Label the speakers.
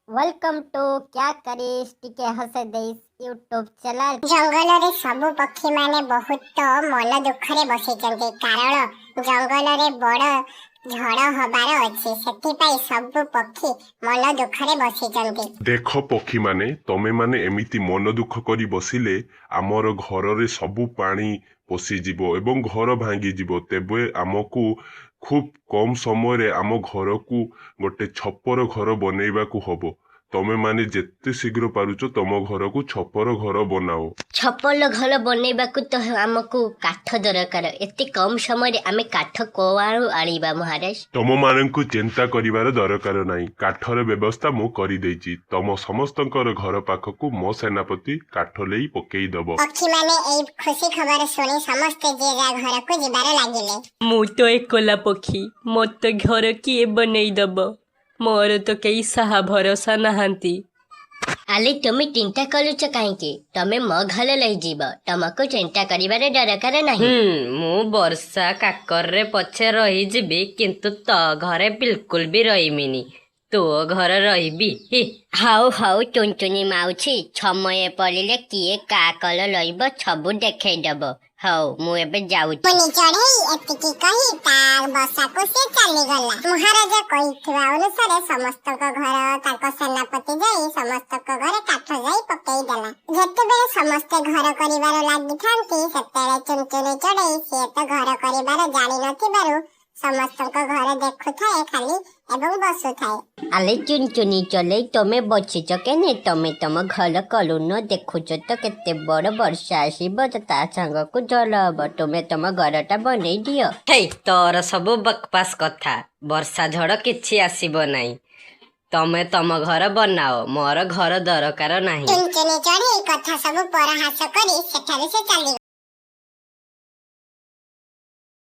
Speaker 1: Welcome to क्या करिस टिके हसे देश यूट्यूब चैनल।
Speaker 2: जंगल रे सबु पक्षी माने बहुत मन दुख रे बसिचंती कारण जंगल रे बड़ झड़ हबार अछि सेति पई सबु पक्षी मन दुख रे बसिचंती।
Speaker 3: देख पक्षी माने तमे माने एमिति मन दुख करी बसिले आमर घर रे सबु पानी पशिजिवो एवं घर भांगी जीवो। तेबे आमको खूब कम समय रे आम घर को गोटे छपर घर बनैबाकू हबो। तमे माने जेते शीघ्र पारुच तम घर को छपर घर बनाओ।
Speaker 1: छपल घर बनैबाकू तो हमको काठ दरकार। एते कम समय रे आमे काठ कोआळु आनिबा महाराज।
Speaker 3: तम माननकु चिंता करिवार दरकार नाही। काठर व्यवस्था मु करि देइची। तम समस्तकर घर पाखकु मो सेनापति काठ लेई पकेई दबो।
Speaker 2: पक्षी माने एई खुशी खबर सुनी समस्त जे जा घर को जिबार लागिले।
Speaker 4: मु तो एकोला पक्षी मत घर किए बनई दब मोर तो कई साहा भरोसा नहांती।
Speaker 1: आले तुम चिंता करूच काहेकि तमे मो घर लई जीव तुमको चिंता करिवार दरकार नाही।
Speaker 4: मु वर्षा काकर रे पछे रही जीबी किंतु तो घरे बिल्कुल भी रहीमिनी। तो घर रहीबी
Speaker 1: हाउ हाउ चुनचुनी माउछी समय पड़िले किए का कल लइब छबु देखै दब। हाउ मु एबे जाउछी।
Speaker 2: मुनि चढ़ई एतिकी कही तार बसा को से चली गला। महाराज कहिथवा अनुसार समस्त को घर ताको सेनापति जाई समस्त को घर काठ जाई पकेई देला। जेतेबे समस्त घर करिवार लागि थांती सेतेले चुनचुनी चढ़ई से तो घर करिवार जानि नथिबारु समस्त को घर देखु थाए खाली एवं बसु थाए।
Speaker 1: आले चुनचुनी चले तमे बचिच केने तमे तम घर कलुन देखुच तो केते बड़ वर्षा आसीब ता संग को जल हब। तुमे तम घरटा बनै दियो।
Speaker 4: हे तोर सब बकवास कथा वर्षा झड़ किछि आसीब नाही। तमे तम घर बनाओ मोर घर दरकार नाही।
Speaker 2: चुनचुनी चढ़ई कथा सब परहास करी सेठारे से चली